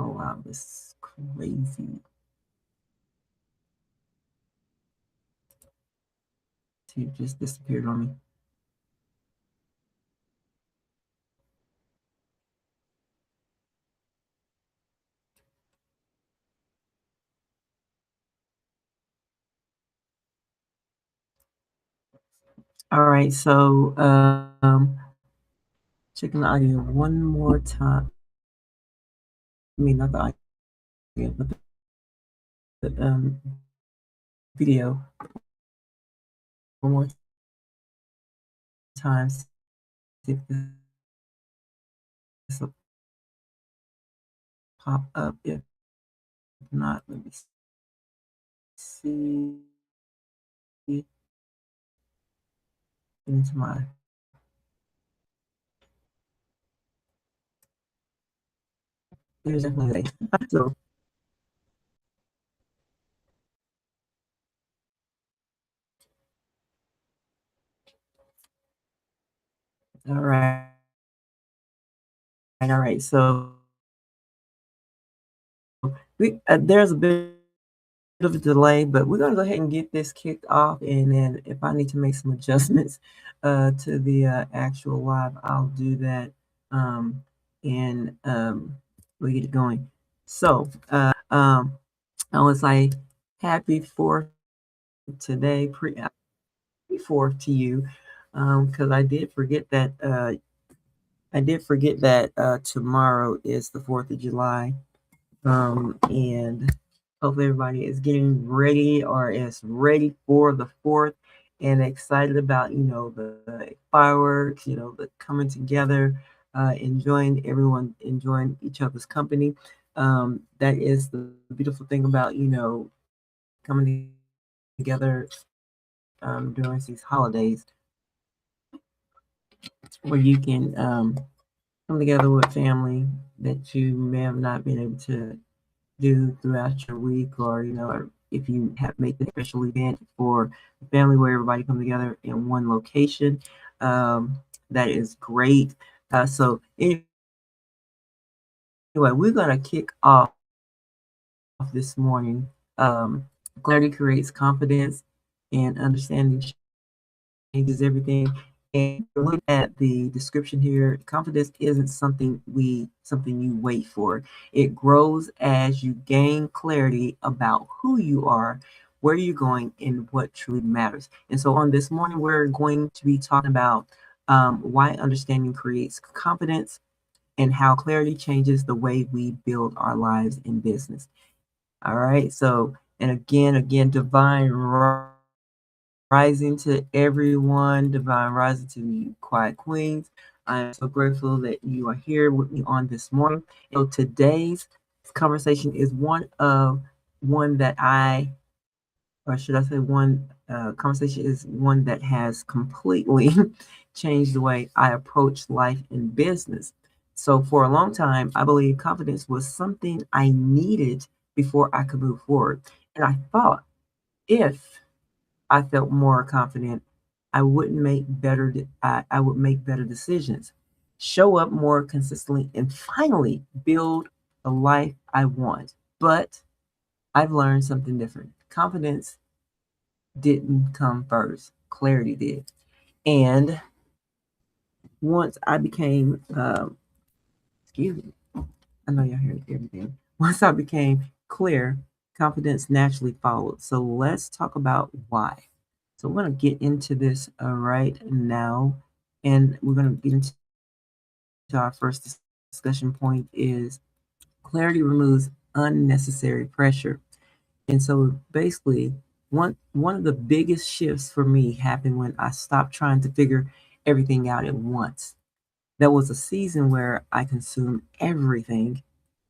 Oh wow, this is crazy. It just disappeared on me. All right, so checking the audio one more time. I mean, not the audio, but the video one more time. See if this will pop up. If not, let me see into my. There's definitely so. All right, all right. So there's a bit of a delay, but we're gonna go ahead and get this kicked off, and then if I need to make some adjustments to the actual live, I'll do that, and we'll get it going. So, I was like, happy Fourth today, happy Fourth to you, because I did forget that tomorrow is the 4th of July. And hopefully everybody is getting ready or is ready for the 4th and excited about, the fireworks, the coming together, enjoying each other's company. That is the beautiful thing about, coming together during these holidays where you can come together with family that you may have not been able to do throughout your week, or or if you have made a special event for the family where everybody come together in one location. That is great. So anyway, we're gonna kick off this morning. Clarity creates confidence, and understanding changes everything. And look at the description here. Confidence isn't something you wait for. It grows as you gain clarity about who you are, where you're going, and what truly matters. And so on this morning, we're going to be talking about why understanding creates confidence and how clarity changes the way we build our lives in business. All right. So, and again, divine rising to everyone, divine rising to you, quiet queens. I'm so grateful that you are here with me on this morning. So today's conversation is one that or should I say, one conversation is one that has completely changed the way I approach life and business. So for a long time, I believe confidence was something I needed before I could move forward, and I thought if I felt more confident, I would make better decisions, show up more consistently, and finally build the life I want. But I've learned something different. Confidence didn't come first. Clarity did. And once I became, excuse me, I know y'all heard everything. Once I became clear, confidence naturally followed. So let's talk about why. So we're going to get into this right now, and we're going to get into our first discussion point is clarity removes unnecessary pressure. And so basically, one of the biggest shifts for me happened when I stopped trying to figure everything out at once. There was a season where I consumed everything.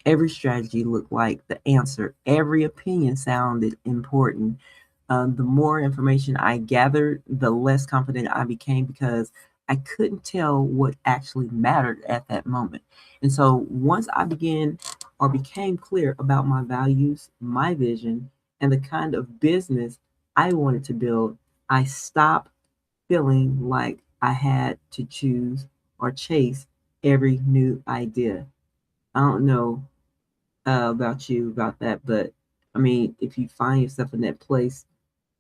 Every strategy looked like the answer. Every opinion sounded important. The more information I gathered, the less confident I became because I couldn't tell what actually mattered at that moment. And so once I began or became clear about my values, my vision, and the kind of business I wanted to build, I stopped feeling like I had to choose or chase every new idea. I don't know about you about that. But I mean, if you find yourself in that place,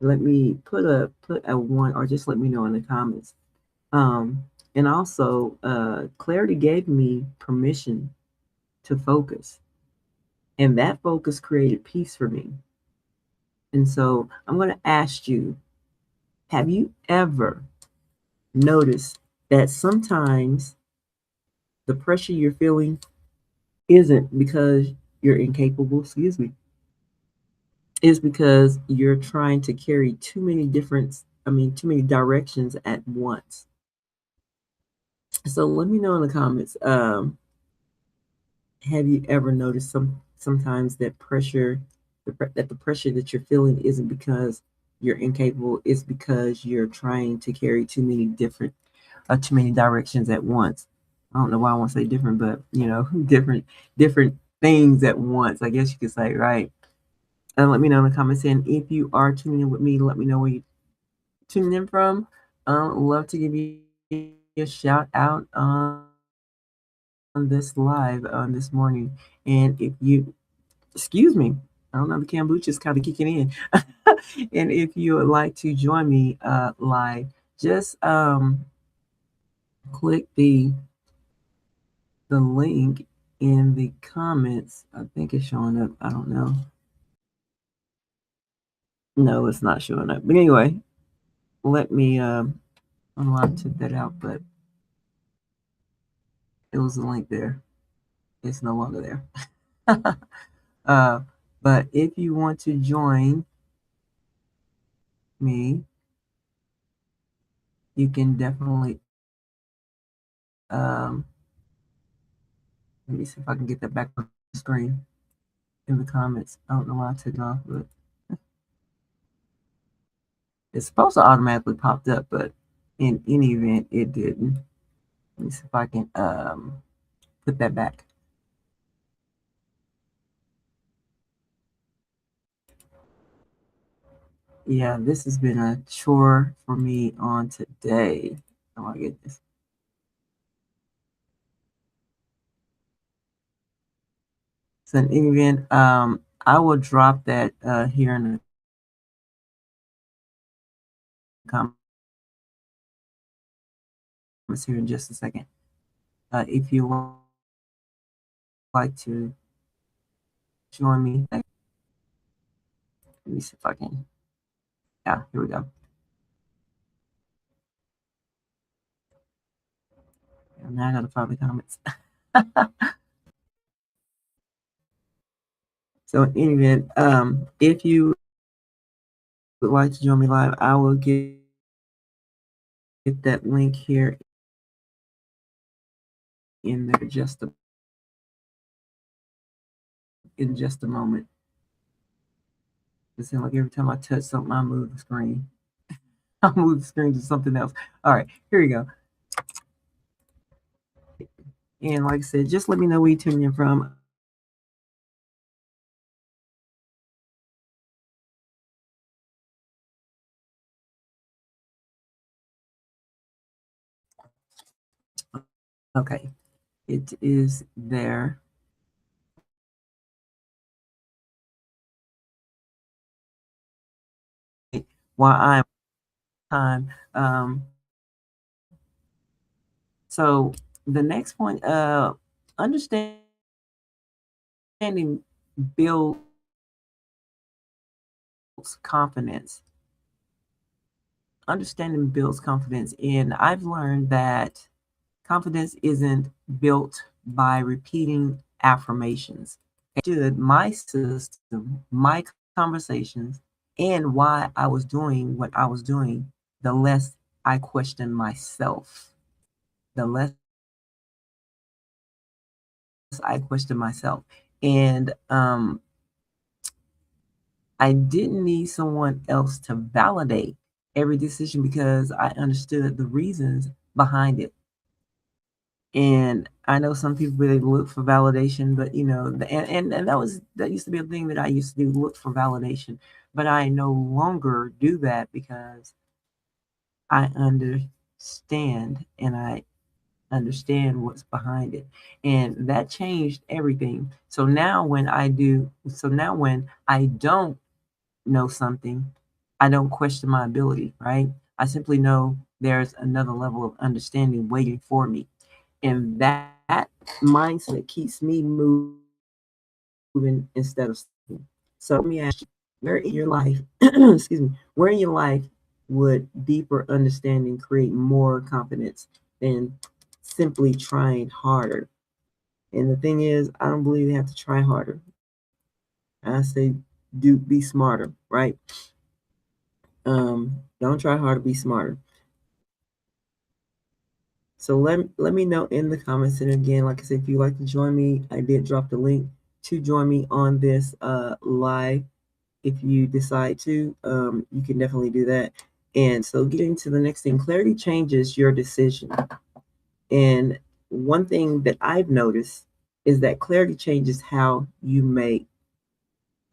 let me put a one, or just let me know in the comments. And also, clarity gave me permission to focus, and that focus created peace for me. And so I'm going to ask you, have you ever noticed that sometimes the pressure you're feeling isn't because you're incapable, excuse me, is because you're trying to carry too many directions at once? So let me know in the comments. Have you ever noticed sometimes that that the pressure that you're feeling isn't because you're incapable, it's because you're trying to carry too many directions at once. I don't know why I want to say different, but different things at once, I guess you could say, right? And let me know in the comments. And if you are tuning in with me, let me know where you tuning in from. Love to give you a shout out on this live on this morning. And if you, excuse me, I don't know, the kombucha is kind of kicking in. And if you would like to join me live, just click the link in the comments. I think it's showing up. I don't know. No, it's not showing up. But anyway, let me I don't know why I took that out, but it was a link there. It's no longer there. uh, but if you want to join me, you can definitely um, let me see if I can get that back on the screen in the comments. I don't know why I took it off, but it's supposed to automatically popped up, but in any event, it didn't. Let me see if I can put that back. Yeah, this has been a chore for me on today. Oh my goodness. So in any event, I will drop that here in the comments here in just a second. If you would like to join me, let me see if I can. Yeah, here we go. And now I gotta find the comments. So in any event, if you would like to join me live, I will get that link here in there in just a moment. It seems like every time I touch something, I move the screen. I move the screen to something else. All right, here we go. And like I said, just let me know where you're tuning in from. Okay, it is there. While I'm time. So the next point, understanding builds confidence. Understanding builds confidence, and I've learned that confidence isn't built by repeating affirmations. Understood my system, my conversations, and why I was doing what I was doing, the less I questioned myself. The less I questioned myself. And I didn't need someone else to validate every decision because I understood the reasons behind it. And I know some people really look for validation, but and that used to be a thing that I used to do, look for validation. But I no longer do that because I understand and I understand what's behind it. And that changed everything. So now when I don't know something, I don't question my ability, right? I simply know there's another level of understanding waiting for me. And that mindset keeps me moving instead of stopping. So let me ask you, where in your life, excuse me, where in your life would deeper understanding create more confidence than simply trying harder? And the thing is, I don't believe you have to try harder. I say be smarter, right? Don't try harder, be smarter. So let me know in the comments. And again, like I said, if you'd like to join me, I did drop the link to join me on this live. If you decide to, you can definitely do that. And so getting to the next thing, clarity changes your decision. And one thing that I've noticed is that clarity changes how you make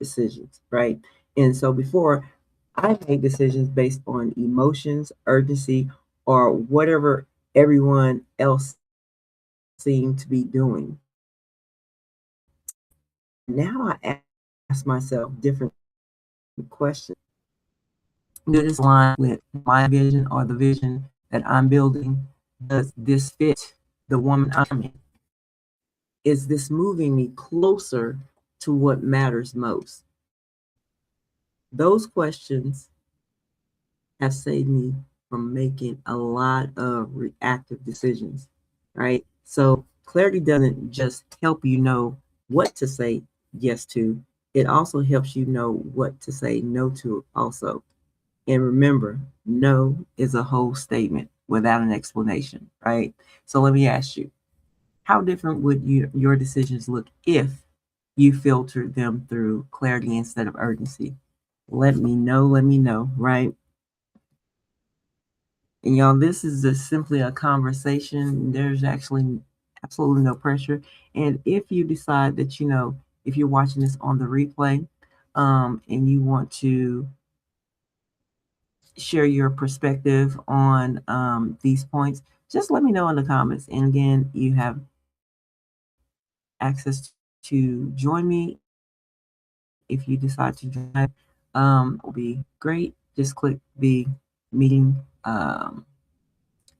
decisions, right? And so before, I made decisions based on emotions, urgency, or whatever everyone else seemed to be doing. Now I ask myself different questions. Does this align with my vision or the vision that I'm building? Does this fit the woman I'm in? Is this moving me closer to what matters most? Those questions have saved me from making a lot of reactive decisions, right? So clarity doesn't just help you know what to say yes to, it also helps you know what to say no to also. And remember, no is a whole statement without an explanation, right? So let me ask you, how different would your decisions look if you filtered them through clarity instead of urgency? Let me know, right? And y'all, this is just simply a conversation. There's actually absolutely no pressure. And if you decide that, if you're watching this on the replay, and you want to share your perspective on these points, just let me know in the comments. And again, you have access to join me if you decide to join live. Will be great. Just click the meeting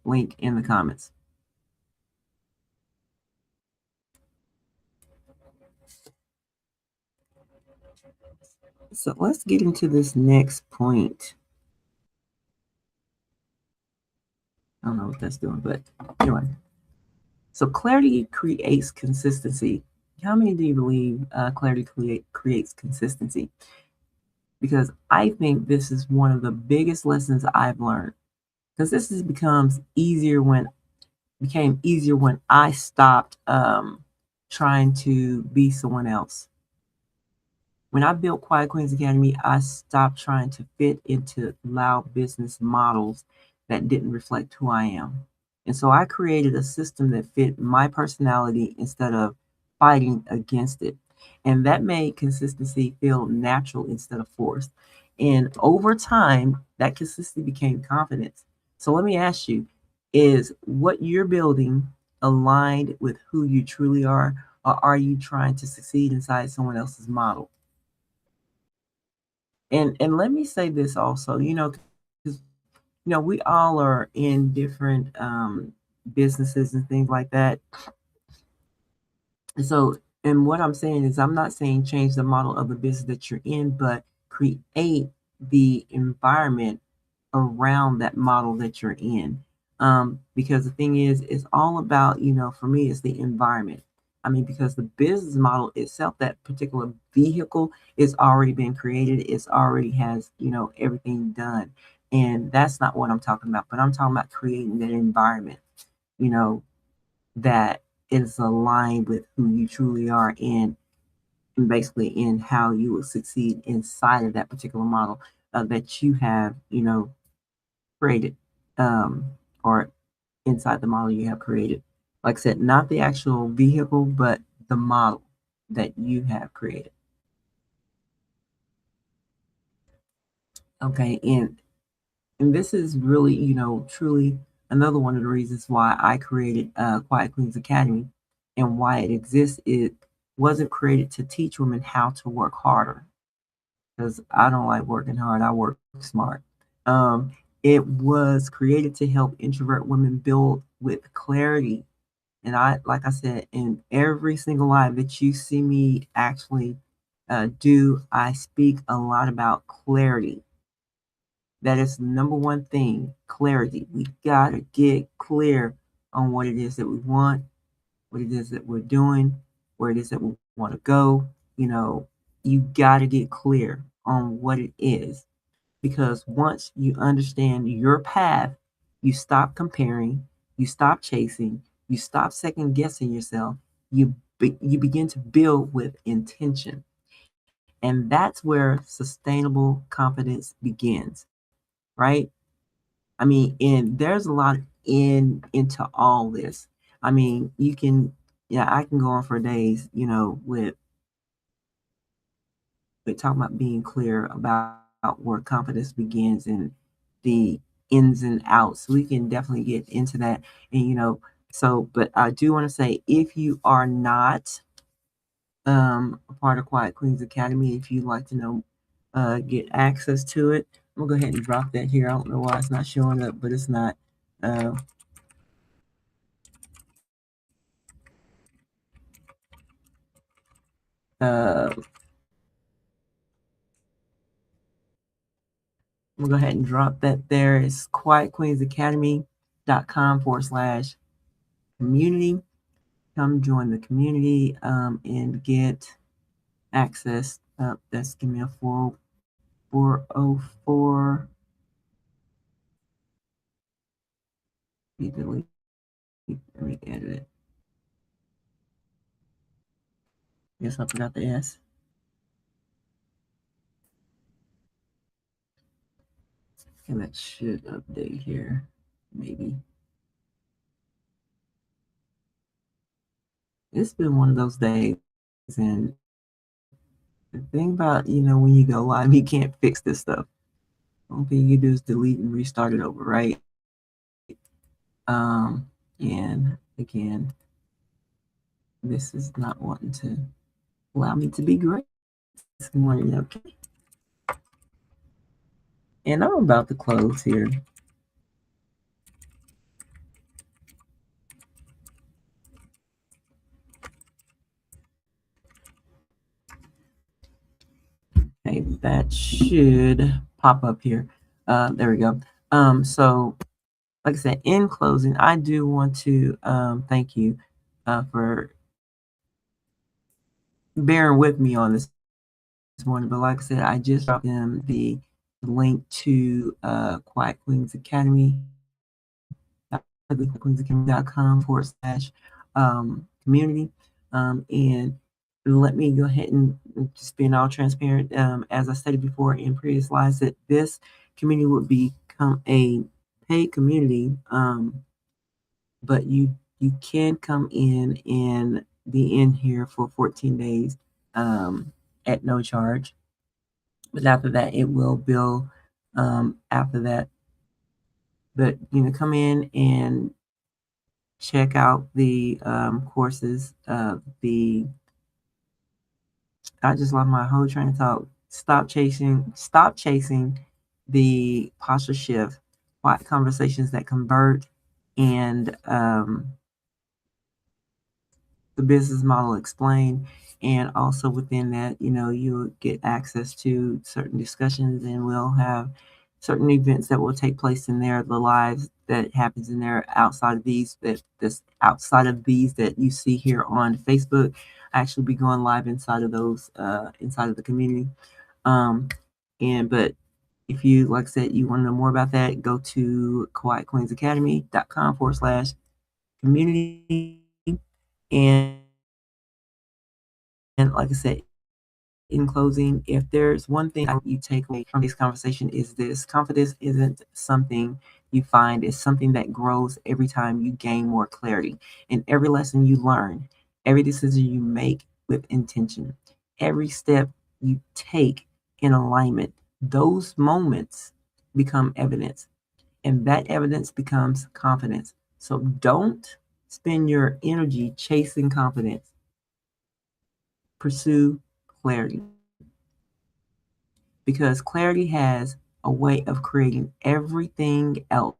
link in the comments. So let's get into this next point. I don't know what that's doing, but anyway. So clarity creates consistency. How many do you believe clarity creates consistency? Because I think this is one of the biggest lessons I've learned. Because becomes easier when became easier when I stopped trying to be someone else. When I built Quiet Queens Academy, I stopped trying to fit into loud business models that didn't reflect who I am. And so I created a system that fit my personality instead of fighting against it. And that made consistency feel natural instead of forced. And over time, that consistency became confidence. So let me ask you, is what you're building aligned with who you truly are, or are you trying to succeed inside someone else's model? And let me say this also, because we all are in different businesses and things like that. And so, and what I'm saying is, I'm not saying change the model of the business that you're in, but create the environment around that model that you're in. Because the thing is, it's all about, for me, it's the environment. I mean, because the business model itself, that particular vehicle is already been created, it's already has, everything done. And that's not what I'm talking about, but I'm talking about creating that environment, you know, that is aligned with who you truly are and basically in how you will succeed inside of that particular model that you have, created, um, or inside the model you have created. Like I said, not the actual vehicle, but the model that you have created. Okay, and this is really, truly another one of the reasons why I created Quiet Queens Academy and why it exists. It wasn't created to teach women how to work harder, because I don't like working hard. I work smart. Um, it was created to help introvert women build with clarity. And like I said, in every single live that you see me actually do, I speak a lot about clarity. That is the number one thing, clarity. We gotta get clear on what it is that we want, what it is that we're doing, where it is that we want to go. You know, you gotta get clear on what it is, because once you understand your path, you stop comparing, you stop chasing, you stop second guessing yourself. You begin to build with intention, and that's where sustainable confidence begins, right? I mean, and there's a lot into all this. I mean, you can, yeah, I can go on for days, with talking about being clear about where confidence begins and the ins and outs. We can definitely get into that. And, but I do want to say, if you are not a part of Quiet Queens Academy, if you'd like to know, get access to it, I'm gonna go ahead and drop that here. I don't know why it's not showing up, but it's not. Uh, uh, I'm gonna go ahead and drop that there. It's quietqueensacademy.com/community. Come join the community and get access. That's give me a 4404. Delete. Let me edit it. Guess I forgot the S. And that should update here. Maybe. It's been one of those days, and the thing about, when you go live, you can't fix this stuff. The only thing you do is delete and restart it over, right? And again, this is not wanting to allow me to be great this morning, okay? And I'm about to close here. Okay, that should pop up here. There we go. So like I said, in closing, I do want to thank you for bearing with me on this morning. But like I said, I just dropped them the link to Quiet Queens Academy, queensacademy.com/community. And let me go ahead and just being all transparent. As I stated before in previous slides, that this community would become a paid community, but you can come in and be in here for 14 days at no charge. But after that, it will bill after that. But come in and check out the courses. The I just lost my whole train of thought. Stop chasing the posture shift. Quiet conversations that convert, and the business model explained. And also within that, you'll get access to certain discussions, and we'll have certain events that will take place in there, the lives that happens in there outside of these, that you see here on Facebook. I actually be going live inside of those, inside of the community. But if you, like I said, you want to know more about that, go to quietqueensacademy.com/community. And like I said, in closing, if there's one thing you take away from this conversation, is this: confidence isn't something you find, it's something that grows every time you gain more clarity. In every lesson you learn, every decision you make with intention, every step you take in alignment, those moments become evidence. And that evidence becomes confidence. So don't spend your energy chasing confidence. Pursue clarity, because clarity has a way of creating everything else.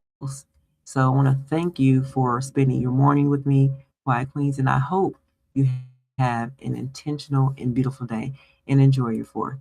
So I want to thank you for spending your morning with me, Quiet Queens, and I hope you have an intentional and beautiful day and enjoy your fourth.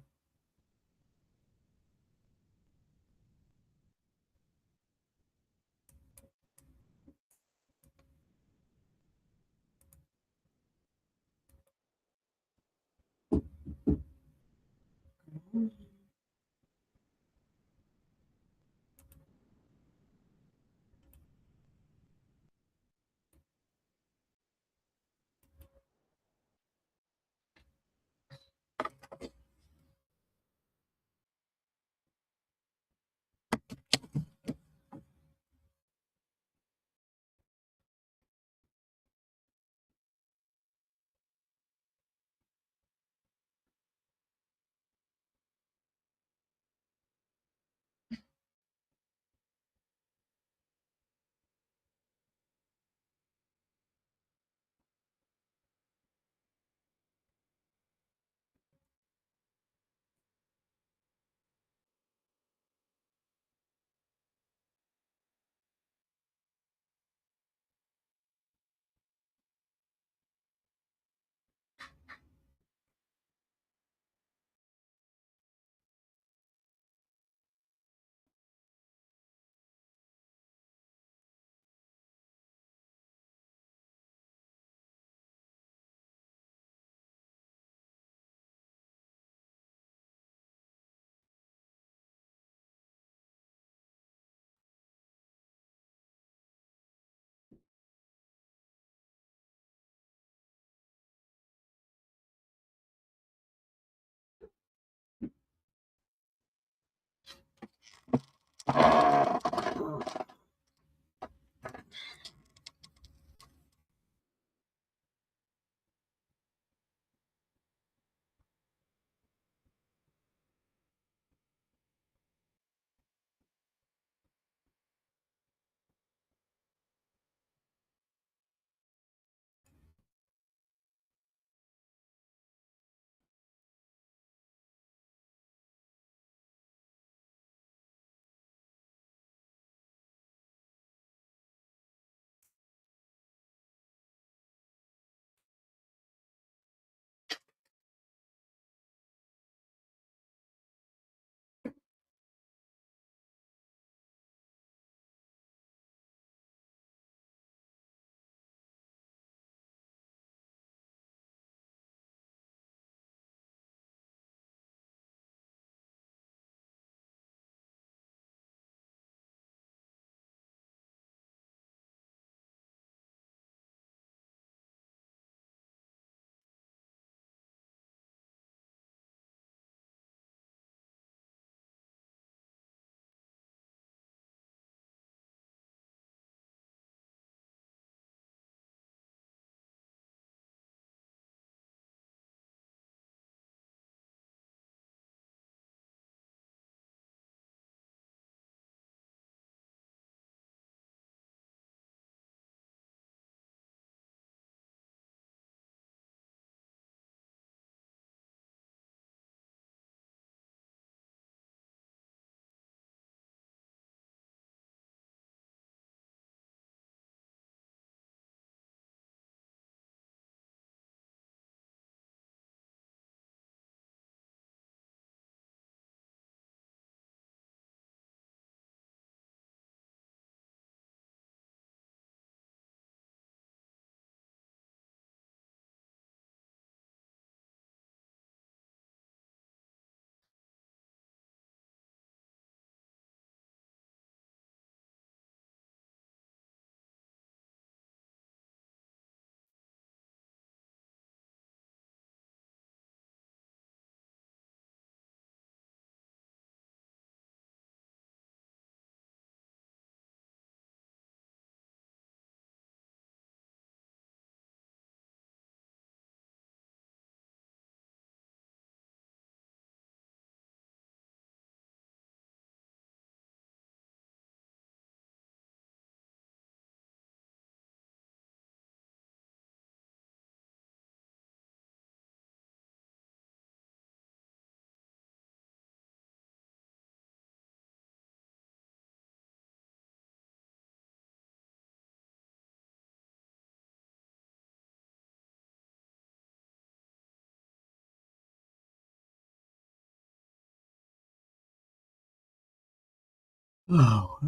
Oh,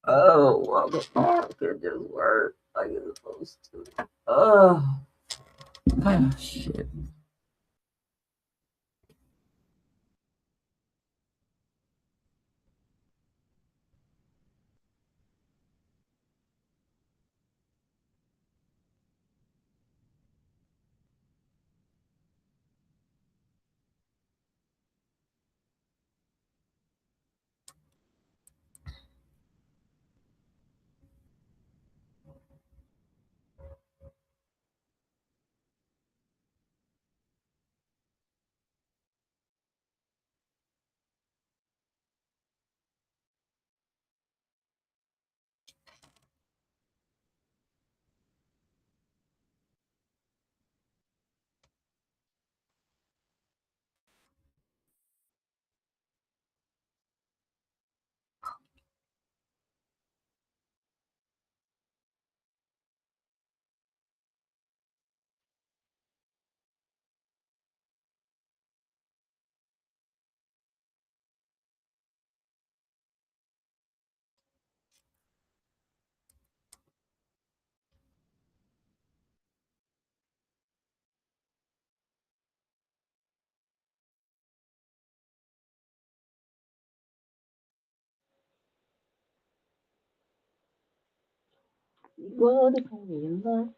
oh, well, the fuck can just work like it's supposed to. Oh, ah, shit. 이거 어디 가면